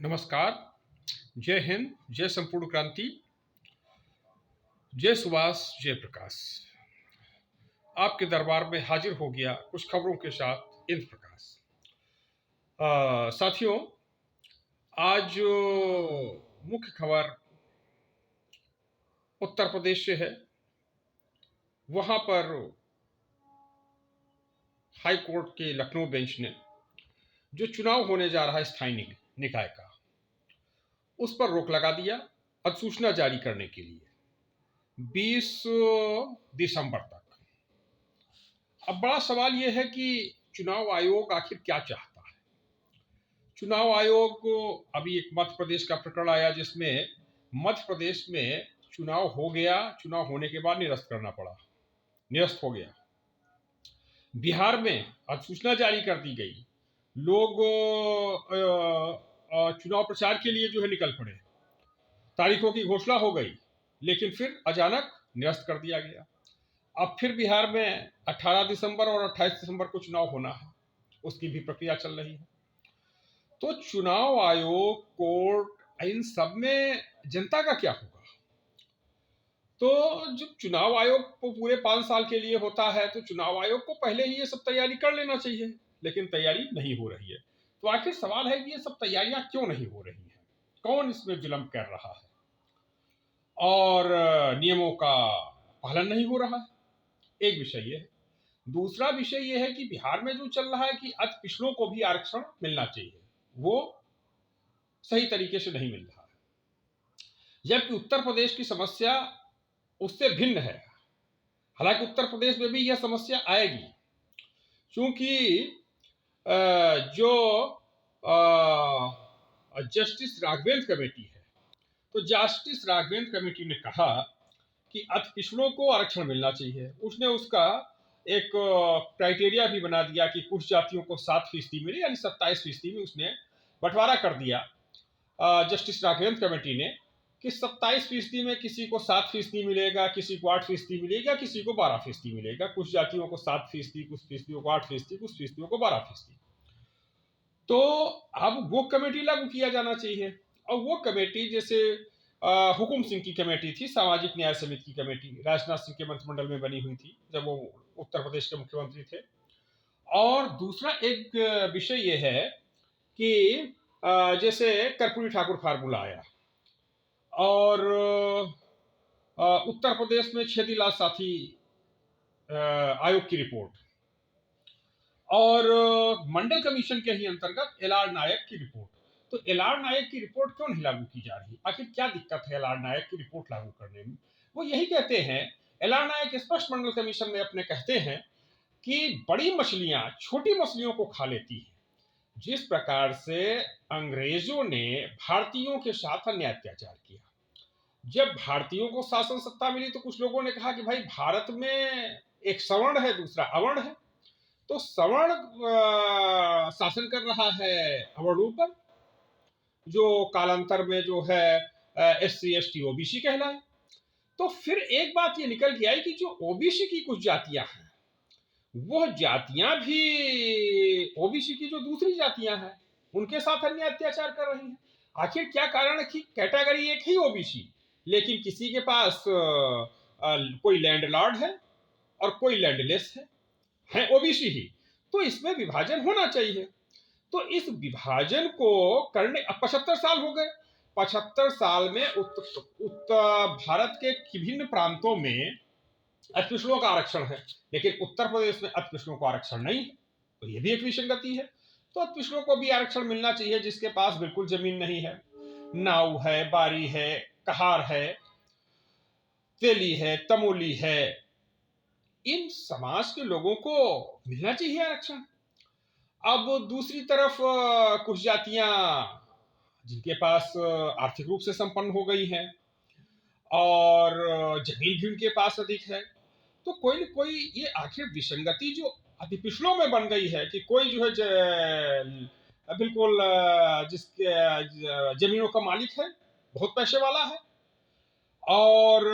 नमस्कार। जय हिंद, जय संपूर्ण क्रांति, जय सुभाष, जय प्रकाश। आपके दरबार में हाजिर हो गया कुछ खबरों के साथ इंद्र प्रकाश। साथियों, आज जो मुख्य खबर उत्तर प्रदेश से है, वहां पर हाई कोर्ट के लखनऊ बेंच ने जो चुनाव होने जा रहा है स्थानीय निकाय का, उस पर रोक लगा दिया अधिसूचना जारी करने के लिए 20 दिसंबर तक। अब बड़ा सवाल यह है कि चुनाव आयोग आखिर क्या चाहता है। चुनाव आयोग को अभी एक मध्य प्रदेश का प्रकरण आया जिसमें मध्य प्रदेश में चुनाव हो गया, चुनाव होने के बाद निरस्त करना पड़ा, निरस्त हो गया। बिहार में अधिसूचना जारी कर दी गई, लोग चुनाव प्रचार के लिए जो है निकल पड़े, तारीखों की घोषणा हो गई, लेकिन फिर अचानक निरस्त कर दिया गया। अब फिर बिहार में 18 दिसंबर और 28 दिसंबर को चुनाव होना है, उसकी भी प्रक्रिया चल रही है। तो चुनाव आयोग, कोर्ट, इन सब में जनता का क्या होगा। तो जब चुनाव आयोग को पूरे 5 साल के लिए होता है तो चुनाव आयोग को पहले ही ये सब तैयारी कर लेना चाहिए, लेकिन तैयारी नहीं हो रही है। तो आखिर सवाल है कि ये सब तैयारियां क्यों नहीं हो रही हैं, कौन इसमें विलंब कर रहा है और नियमों का पालन नहीं हो रहा है। एक विषय ये है। दूसरा विषय यह है कि बिहार में जो चल रहा है कि अति पिछड़ों को भी आरक्षण मिलना चाहिए, वो सही तरीके से नहीं मिल रहा है। जबकि उत्तर प्रदेश की समस्या उससे भिन्न है। हालांकि उत्तर प्रदेश में भी यह समस्या आएगी, क्योंकि जो जस्टिस राघवेंद्र कमेटी है, तो जस्टिस राघवेंद्र कमेटी ने कहा कि अति पिछड़ों को आरक्षण मिलना चाहिए। उसने उसका एक क्राइटेरिया भी बना दिया कि कुछ जातियों को 7% मिले, यानी 27% में उसने बंटवारा कर दिया जस्टिस राघवेंद्र कमेटी ने कि 27% में किसी को 7% मिलेगा, किसी को 8% मिलेगा, किसी को 12% मिलेगा। कुछ जातियों को 7%, कुछ फीसदियों को 8%, कुछ फीसदियों को 12%। तो अब वो कमेटी लागू किया जाना चाहिए। और वो कमेटी जैसे हुकुम सिंह की कमेटी थी, सामाजिक न्याय समिति की कमेटी, राजनाथ सिंह के मंत्रिमंडल में बनी हुई थी जब वो उत्तर प्रदेश के मुख्यमंत्री थे। और दूसरा एक विषय ये है कि जैसे कर्पूरी ठाकुर फार्मूला आया और उत्तर प्रदेश में छेदीलाल साथी आयोग की रिपोर्ट और मंडल कमीशन के ही अंतर्गत एल.आर. नायक की रिपोर्ट। तो एल.आर. नायक की रिपोर्ट क्यों नहीं लागू की जा रही, आखिर क्या दिक्कत है एल.आर. नायक की रिपोर्ट लागू करने में। वो यही कहते हैं, एल.आर. नायक स्पष्ट मंडल कमीशन में अपने कहते हैं कि बड़ी मछलियां छोटी मछलियों को खा लेती हैं। जिस प्रकार से अंग्रेजों ने भारतीयों के साथ अन्याय अत्याचार किया, जब भारतीयों को शासन सत्ता मिली तो कुछ लोगों ने कहा कि भाई भारत में एक सवर्ण है, दूसरा अवर्ण है। तो सवर्ण शासन कर रहा है अवर्णों पर, जो कालांतर में जो है SC ST OBC कहलाए। तो फिर एक बात ये निकल के आई कि जो OBC की कुछ जातियां हैं, वह जातियां भी OBC की जो दूसरी जातियां हैं उनके साथ अन्याय अत्याचार कर रही हैं। आखिर क्या कारण है कि कैटेगरी एक ही OBC, लेकिन किसी के पास कोई लैंडलॉर्ड है और कोई लैंडलेस है OBC ही। तो इसमें विभाजन होना चाहिए। तो इस विभाजन को करने, अब 75 साल हो गए। 75 साल में उत्तर भारत के विभिन्न प्रांतों में अतिपिछड़ों का आरक्षण है, लेकिन उत्तर प्रदेश में अतिपिछड़ों को आरक्षण नहीं है। तो यह भी एक विसंगति है। तो अतिपिछड़ों को भी आरक्षण मिलना चाहिए जिसके पास बिल्कुल जमीन नहीं है, नाव है, बारी है, कहार है, तेली है, तमोली है, इन समाज के लोगों को मिलना चाहिए आरक्षण। अब दूसरी तरफ कुछ जातियां जिनके पास आर्थिक रूप से संपन्न हो गई हैं और जमीन भी उनके पास अधिक है, तो कोई न कोई ये आखिर विसंगति जो अति पिछड़ों में बन गई है कि कोई जो है बिल्कुल जिसके जमीनों का मालिक है, बहुत पैसे वाला है और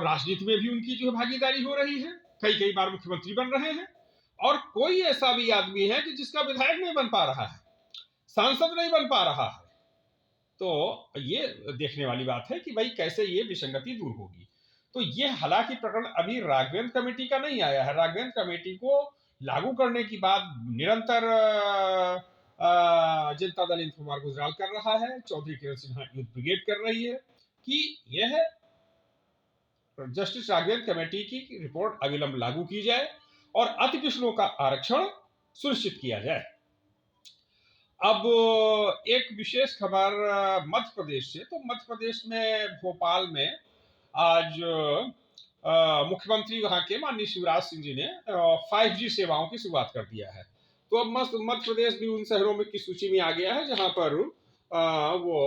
राजनीति में भी उनकी जो है भागीदारी हो रही है, कई कई बार मुख्यमंत्री बन रहे हैं। और कोई ऐसा भी आदमी है कि जिसका विधायक नहीं बन पा रहा है, सांसद नहीं बन पा रहा है, तो ये देखने वाली बात है कि भाई कैसे ये विसंगति दूर होगी। तो ये हालांकि प्रकरण अभी राघवेंद्र कमेटी का नहीं आया है। राघवेंद्र कमेटी को लागू करने की बात निरंतर जनता दल इंफोमार गुजराल कर रहा है, चौधरी किरण सिन्हा यूथ ब्रिगेड कर रही है कि यह जस्टिस राघवेंद्र कमेटी की रिपोर्ट अविलंब लागू की जाए और अति पिछड़ों का आरक्षण सुनिश्चित किया जाए। अब एक विशेष खबर मध्य प्रदेश से। तो मध्य प्रदेश में भोपाल में आज मुख्यमंत्री वहां के माननीय शिवराज सिंह जी ने 5G सेवाओं की शुरुआत कर दिया है। तो अब मध्य प्रदेश भी उन शहरों में की सूची में आ गया है जहां पर वो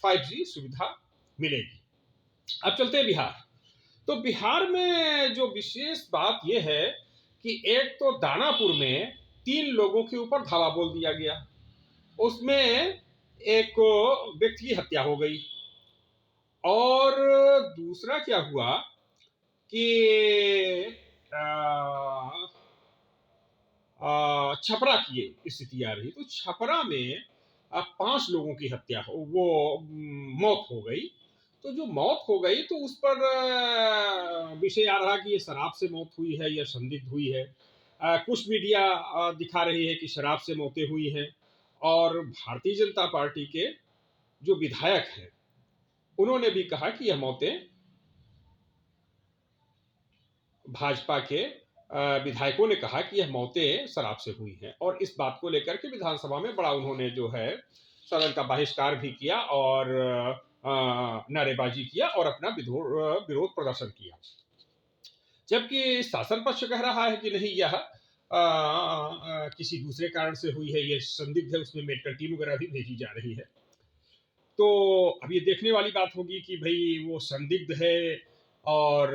5G सुविधा मिलेगी। अब चलते हैं बिहार। तो बिहार में जो विशेष बात यह है कि एक तो दानापुर में 3 लोगों के ऊपर धावा बोल दिया गया, उसमें एक व्यक्ति की हत्या हो गई। और दूसरा क्या हुआ कि छपरा की स्थिति आ रही। तो छपरा में 5 लोगों की हत्या वो मौत हो गई। तो जो मौत हो गई तो उस पर विषय आ रहा कि ये शराब से मौत हुई है या संदिग्ध हुई है। कुछ मीडिया दिखा रही है कि शराब से मौतें हुई हैं। और भारतीय जनता पार्टी के जो विधायक हैं उन्होंने भी कहा कि यह मौतें भाजपा के विधायकों ने कहा कि यह मौतें शराब से हुई हैं। और इस बात को लेकर के विधानसभा में बड़ा उन्होंने जो है सदन का बहिष्कार भी किया और नारेबाजी किया और अपना विरोध प्रदर्शन किया। जबकि शासन पक्ष कह रहा है कि नहीं, यह किसी दूसरे कारण से हुई है, यह संदिग्ध है, उसमें मेडिकल टीम वगैरह भी भेजी जा रही है। तो अब ये देखने वाली बात होगी कि भाई वो संदिग्ध है और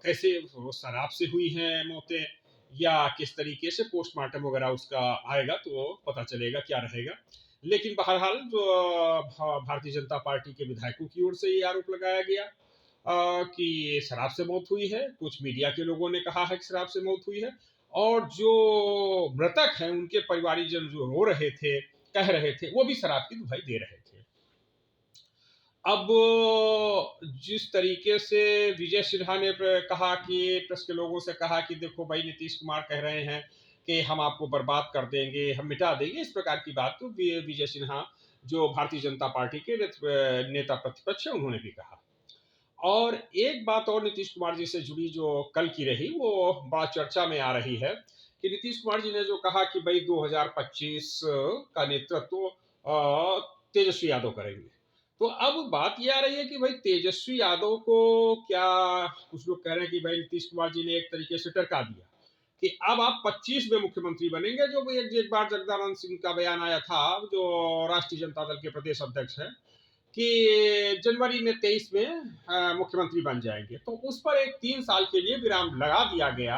कैसे वो शराब से हुई हैं मौतें या किस तरीके से पोस्टमार्टम वगैरह उसका आएगा तो पता चलेगा क्या रहेगा। लेकिन बहरहाल जो भारतीय जनता पार्टी के विधायकों की ओर से ये आरोप लगाया गया कि शराब से मौत हुई है। कुछ मीडिया के लोगों ने कहा है कि शराब से मौत हुई है। और जो मृतक हैं उनके परिवारीजन जो रो रहे थे, कह रहे थे, वो भी शराब की दुहाई दे रहे थे। अब जिस तरीके से विजय सिन्हा ने कहा कि प्रेस के लोगों से कहा कि देखो भाई नीतीश कुमार कह रहे हैं कि हम आपको बर्बाद कर देंगे, हम मिटा देंगे, इस प्रकार की बात तो विजय सिन्हा जो भारतीय जनता पार्टी के नेता प्रतिपक्ष है उन्होंने भी कहा। और एक बात और नीतीश कुमार जी से जुड़ी जो कल की रही वो बड़ा चर्चा में आ रही है कि नीतीश कुमार जी ने जो कहा कि भाई 2025 का नेतृत्व तेजस्वी यादव करेंगे। तो अब बात ये आ रही है कि भाई तेजस्वी यादव को क्या, कुछ लोग कह रहे हैं कि भाई नीतीश कुमार जी ने एक तरीके से टरका दिया कि अब आप 25 में मुख्यमंत्री बनेंगे। जो एक बार जगदानंद सिंह का बयान आया था, जो राष्ट्रीय जनता दल के प्रदेश अध्यक्ष है, कि जनवरी में 23 में मुख्यमंत्री बन जाएंगे। तो उस पर एक 3 साल के लिए विराम लगा दिया गया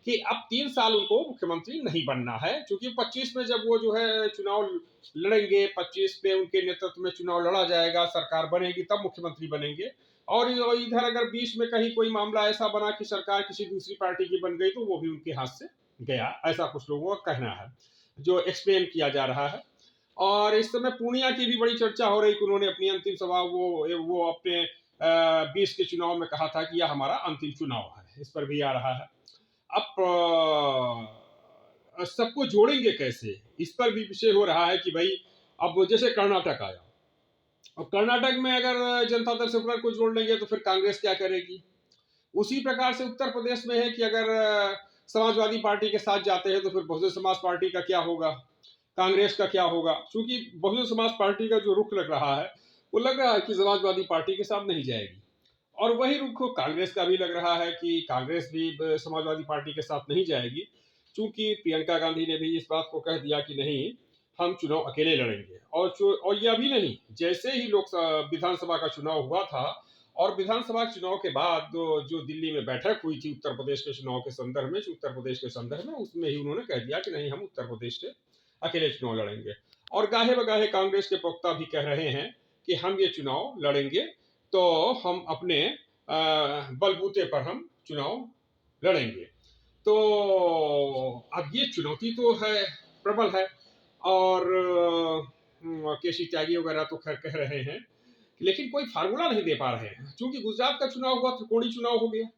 कि अब 3 साल उनको मुख्यमंत्री नहीं बनना है, क्योंकि 25 में जब वो जो है चुनाव लड़ेंगे, 25 में उनके नेतृत्व में चुनाव लड़ा जाएगा, सरकार बनेगी, तब मुख्यमंत्री बनेंगे। और इधर अगर 20 में कहीं कोई मामला ऐसा बना कि सरकार किसी दूसरी पार्टी की बन गई तो वो भी उनके हाथ से गया, ऐसा कुछ लोगों का कहना है जो एक्सप्लेन किया जा रहा है। और इस समय पूर्णिया की भी बड़ी चर्चा हो रही कि उन्होंने अपनी अंतिम सभा वो अपने 20 के चुनाव में कहा था कि यह हमारा अंतिम चुनाव है, इस पर भी आ रहा है। अब सबको जोड़ेंगे कैसे, इस पर भी विषय हो रहा है कि भाई अब जैसे कर्नाटक आया, अब कर्नाटक में अगर जनता दल से को जोड़ लेंगे तो फिर कांग्रेस क्या करेगी। उसी प्रकार से उत्तर प्रदेश में है कि अगर समाजवादी पार्टी के साथ जाते हैं तो फिर बहुजन समाज पार्टी का क्या होगा, कांग्रेस का क्या होगा। क्योंकि बहुजन समाज पार्टी का जो रुख लग रहा है वो लग रहा है कि समाजवादी पार्टी के साथ नहीं जाएगी। और वही रुख कांग्रेस का भी लग रहा है कि कांग्रेस भी समाजवादी पार्टी के साथ नहीं जाएगी, क्योंकि प्रियंका गांधी ने भी इस बात को कह दिया कि नहीं, हम चुनाव अकेले लड़ेंगे। और यह भी नहीं, जैसे ही विधानसभा का चुनाव हुआ था और विधानसभा चुनाव के बाद जो दिल्ली में बैठक हुई थी उत्तर प्रदेश के चुनाव के संदर्भ में, उत्तर प्रदेश के संदर्भ में, उसमें ही उन्होंने कह दिया कि नहीं, हम उत्तर प्रदेश से अकेले चुनाव लड़ेंगे। और गाहे बगाहे कांग्रेस के प्रवक्ता भी कह रहे हैं कि हम ये चुनाव लड़ेंगे तो हम अपने बलबूते पर हम चुनाव लड़ेंगे। तो अब ये चुनौती तो है, प्रबल है। और केसी त्यागी वगैरह तो खैर कह रहे हैं, लेकिन कोई फार्मूला नहीं दे पा रहे हैं। चूंकि गुजरात का चुनाव हुआ, त्रिकोणीय चुनाव हो गया,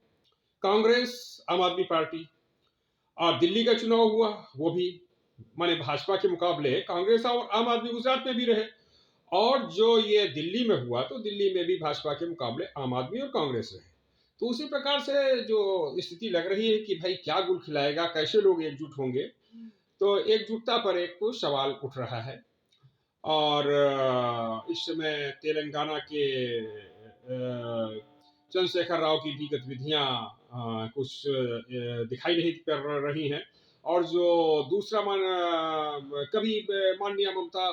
कांग्रेस, आम आदमी पार्टी। और दिल्ली का चुनाव हुआ, वो भी माने भाजपा के मुकाबले कांग्रेस और आम आदमी गुजरात में भी रहे। और जो ये दिल्ली में हुआ, तो दिल्ली में भी भाजपा के मुकाबले आम आदमी और कांग्रेस रहे। तो उसी प्रकार से जो स्थिति लग रही है कि भाई क्या गुल खिलाएगा, कैसे लोग एकजुट होंगे, तो एकजुटता पर एक तो सवाल उठ रहा है। और इस समय तेलंगाना के चंद्रशेखर राव की भी गतिविधियां कुछ दिखाई नहीं पड़ रही हैं। और जो दूसरा कभी माननीय ममता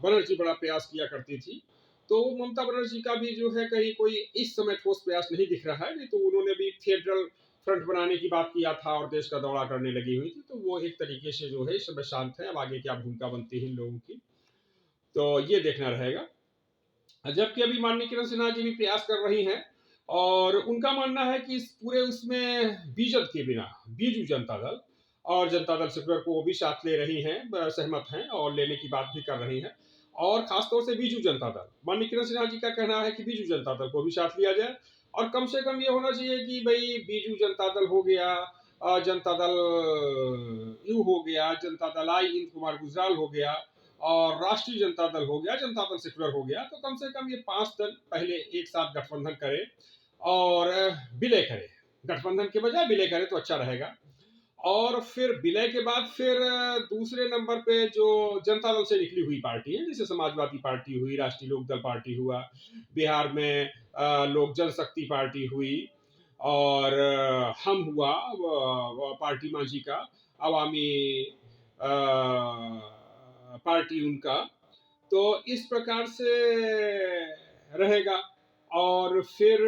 बनर्जी बड़ा प्रयास किया करती थी, तो ममता बनर्जी का भी जो है कहीं कोई इस समय ठोस प्रयास नहीं दिख रहा है। नहीं तो उन्होंने भी फेडरल फ्रंट बनाने की बात किया था और देश का दौरा करने लगी हुई थी, तो वो एक तरीके से जो है इस समय शांत है। अब आगे क्या भूमिका बनती है इन लोगों की, तो ये देखना रहेगा। जबकि अभी माननीय किरण सिन्हा जी भी प्रयास कर रही हैं, और उनका मानना है कि इस पूरे उसमें बीजद के बिना बीजू जनता दल और जनता दल सेक्युलर को वो भी साथ ले रही हैं, सहमत हैं और लेने की बात भी कर रही हैं। और खासतौर से बीजू जनता दल, माननीय किरण सिन्हा जी का कहना है कि बीजू जनता दल को भी साथ लिया जाए। और कम से कम ये होना चाहिए कि भाई बीजू जनता दल हो गया, जनता दल यू हो गया, जनता दल आई इंद कुमार गुजराल हो गया, और राष्ट्रीय जनता दल हो गया, जनता दल सेक्युलर हो गया। तो कम से कम ये 5 दल पहले एक साथ गठबंधन करे और विलय करे। गठबंधन के बजाय विलय करे तो अच्छा रहेगा। और फिर विलय के बाद फिर दूसरे नंबर पे जो जनता दल से निकली हुई पार्टी है, जैसे समाजवादी पार्टी हुई, राष्ट्रीय लोकदल पार्टी हुआ, बिहार में लोक जनशक्ति पार्टी हुई, और हम हुआ पार्टी मांझी का, अवामी पार्टी उनका। तो इस प्रकार से रहेगा। और फिर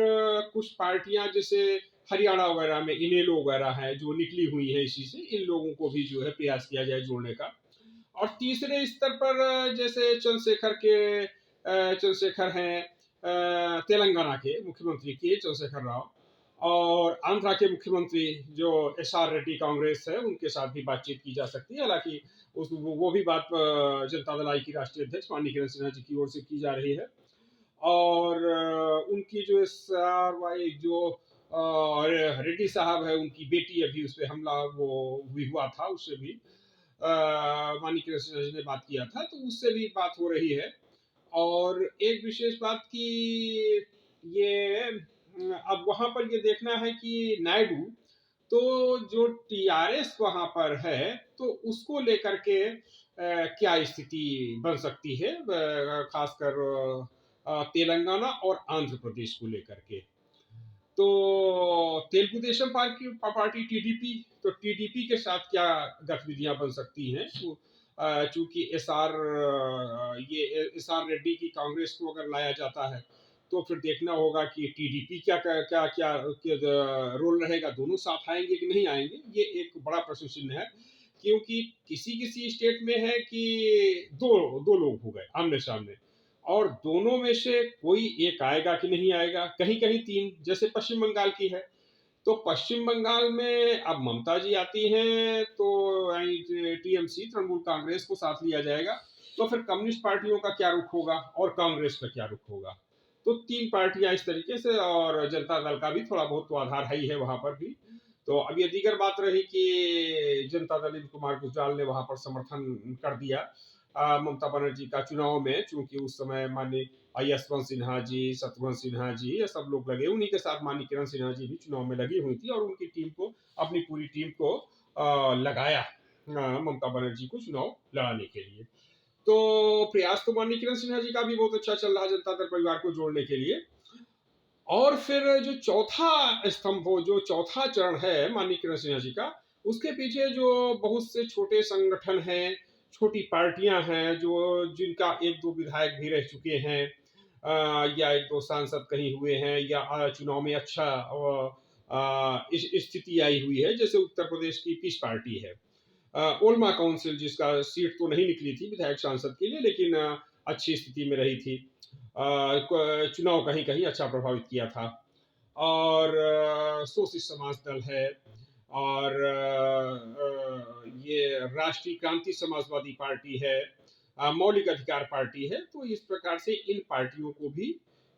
कुछ पार्टियां जैसे हरियाणा वगैरह में इनेलो वगैरह है जो निकली हुई है इसी से, इन लोगों को भी जो है प्रयास किया जाए जोड़ने का। और तीसरे स्तर पर जैसे चंद्रशेखर हैं, तेलंगाना के मुख्यमंत्री के चंद्रशेखर राव, और आंध्रा के मुख्यमंत्री जो एस आर रेड्डी कांग्रेस है, उनके साथ भी बातचीत की जा सकती है। हालांकि वो भी बात जनता दल आई की राष्ट्रीय अध्यक्ष माननीय किरण सिन्हा जी की ओर से की जा रही है। और उनकी जो वाई जो रेड्डी साहब है, उनकी बेटी, अभी उस पर हमला वो भी हुआ था, उससे भी माननीय किरण सिन्हा जी ने बात किया था, तो उससे भी बात हो रही है। और एक विशेष बात की ये अब वहां पर ये देखना है कि नायडू, तो जो टीआरएस वहां पर है, तो उसको लेकर के क्या स्थिति बन सकती है, खासकर तेलंगाना और आंध्र प्रदेश को लेकर के। तो तेलुगु देशम पार्टी टीडीपी, तो टीडीपी के साथ क्या गतिविधियां बन सकती हैं, चूंकि एस आर रेड्डी की कांग्रेस को अगर लाया जाता है, तो फिर देखना होगा कि टीडीपी क्या क्या क्या, रोल रहेगा, दोनों साथ आएंगे कि नहीं आएंगे, ये एक बड़ा प्रश्न चिन्ह है। क्योंकि किसी किसी स्टेट में है कि दो दो लोग हो गए आमने सामने, और दोनों में से कोई एक आएगा कि नहीं आएगा, कहीं कहीं तीन, जैसे पश्चिम बंगाल की है। तो पश्चिम बंगाल में अब ममता जी आती हैं, तो टीएमसी तृणमूल कांग्रेस को साथ लिया जाएगा। तो फिर कम्युनिस्ट पार्टियों का क्या रुख होगा और कांग्रेस का क्या रुख होगा। तो तीन पार्टियां इस तरीके से, और जनता दल का भी थोड़ा बहुत तो आधार है ही है वहां पर भी। तो अब ये दीगर बात रही कि जनता दल इंद कुमार गुजराल ने वहां पर समर्थन कर दिया ममता बनर्जी का चुनाव में, चूंकि उस समय माननीय यशवंत सिन्हा जी, शत्रुघ्न सिन्हा जी, ये सब लोग लगे, उन्हीं के साथ माननीय किरण सिन्हा जी भी चुनाव में लगी हुई थी, और उनकी टीम को, अपनी पूरी टीम को लगाया ममता बनर्जी को चुनाव लड़ाने के लिए। तो प्रयास तो माननीय किरण सिन्हा जी का भी बहुत अच्छा चल रहा है जनता दल परिवार को जोड़ने के लिए। और फिर जो चौथा स्तंभ हो, जो चौथा चरण है माननीय किरण सिन्हा जी का, उसके पीछे जो बहुत से छोटे संगठन हैं, छोटी पार्टियां हैं, जो जिनका एक दो विधायक भी रह चुके हैं, या एक दो सांसद कहीं हुए हैं, या चुनाव में अच्छा स्थिति आई हुई है, जैसे उत्तर प्रदेश की पीस पार्टी है, ओल्मा काउंसिल, जिसका सीट तो नहीं निकली थी विधायक सांसद के लिए, लेकिन अच्छी स्थिति में रही थी, चुनाव कहीं कहीं अच्छा प्रभावित किया था। और शोषित समाज दल है, और ये राष्ट्रीय क्रांति समाजवादी पार्टी है, मौलिक अधिकार पार्टी है, तो इस प्रकार से इन पार्टियों को भी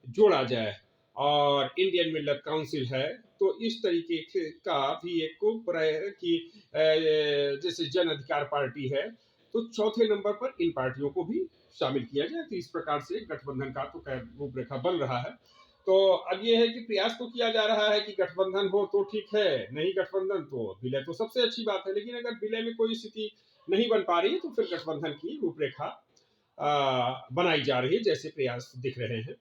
जोड़ा जाए। और इंडियन मिल्लत काउंसिल है, तो इस तरीके का भी एक को कि जैसे जन अधिकार पार्टी है, तो चौथे नंबर पर इन पार्टियों को भी शामिल किया जाए। तो इस प्रकार से गठबंधन का तो खैर रूपरेखा बन रहा है। तो अब ये है कि प्रयास तो किया जा रहा है कि गठबंधन हो तो ठीक है, नहीं गठबंधन तो विलय तो सबसे अच्छी बात है, लेकिन अगर विलय में कोई स्थिति नहीं बन पा रही है तो फिर गठबंधन की रूपरेखा बनाई जा रही है, जैसे प्रयास दिख रहे हैं।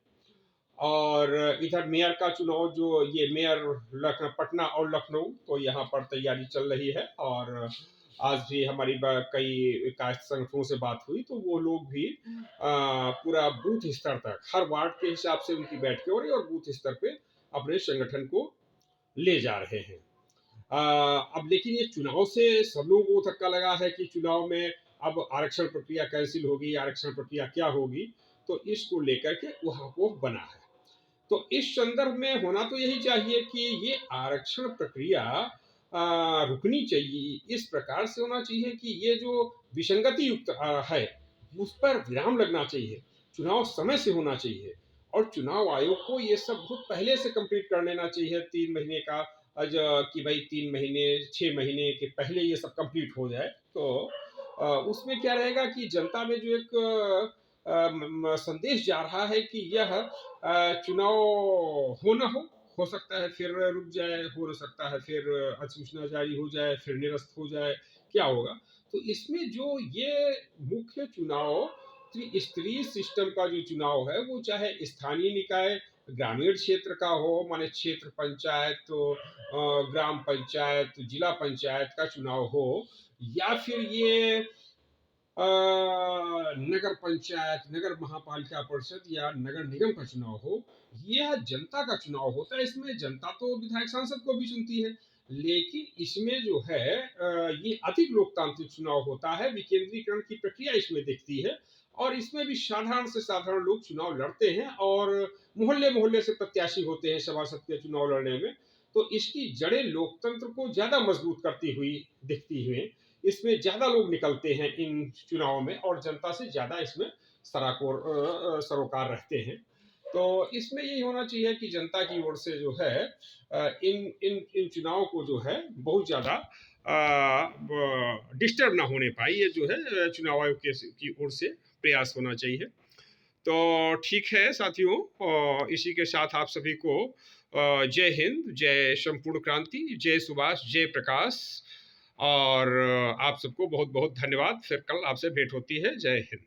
और इधर मेयर का चुनाव, जो ये मेयर पटना और लखनऊ, तो यहाँ पर तैयारी चल रही है। और आज भी हमारी कई कास्ट संगठनों से बात हुई, तो वो लोग भी पूरा बूथ स्तर तक हर वार्ड के हिसाब से उनकी बैठकें हो रही और बूथ स्तर पे अपने संगठन को ले जा रहे हैं। अब लेकिन ये चुनाव से सब लोगों को धक्का लगा है कि चुनाव में अब आरक्षण प्रक्रिया कैंसिल होगी, आरक्षण प्रक्रिया क्या होगी, तो इसको लेकर के वहां वो बना है। तो इस संदर्भ में होना तो यही चाहिए कि ये आरक्षण प्रक्रिया रुकनी चाहिए, इस प्रकार से होना चाहिए कि ये जो विसंगति युक्त है उस पर विराम लगना चाहिए, चुनाव समय से होना चाहिए। और चुनाव आयोग को ये सब बहुत पहले से कंप्लीट कर लेना चाहिए, 3 महीने का कि भाई 3 महीने 6 महीने के पहले ये सब कंप्लीट हो जाए। तो उसमें क्या रहेगा कि जनता में जो एक संदेश जा रहा है कि यह चुनाव हो ना हो सकता है फिर रुक जाए, हो सकता है फिर अधिसूचना जारी हो जाए, फिर निरस्त हो जाए, क्या होगा। तो इसमें जो ये मुख्य चुनाव त्रिस्तरीय सिस्टम का जो चुनाव है, वो चाहे स्थानीय निकाय ग्रामीण क्षेत्र का हो, माने क्षेत्र पंचायत, तो ग्राम पंचायत, जिला पंचायत का चुनाव हो, या फिर ये नगर पंचायत, नगर महापालिका परिषद या नगर निगम का चुनाव हो, यह जनता का चुनाव होता है। इसमें जनता तो विधायक सांसद को भी चुनती है, लेकिन इसमें जो है ये अधिक लोकतांत्रिक चुनाव होता है, विकेंद्रीकरण की प्रक्रिया इसमें दिखती है। और इसमें भी साधारण से साधारण लोग चुनाव लड़ते हैं और मोहल्ले मोहल्ले से प्रत्याशी होते हैं सभासद के चुनाव लड़ने में। तो इसकी जड़ें लोकतंत्र को ज्यादा मजबूत करती हुई दिखती हुई, इसमें ज्यादा लोग निकलते हैं इन चुनावों में और जनता से ज्यादा इसमें सरोकार रहते हैं। तो इसमें यही होना चाहिए कि जनता की ओर से जो है इन इन इन चुनाव को जो है बहुत ज्यादा डिस्टर्ब ना होने पाए, ये जो है चुनाव आयोग की ओर से प्रयास होना चाहिए। तो ठीक है साथियों, इसी के साथ आप सभी को जय हिंद, जय संपूर्ण क्रांति, जय सुभाष, जय प्रकाश। और आप सबको बहुत बहुत धन्यवाद। फिर कल आपसे भेंट होती है। जय हिंद।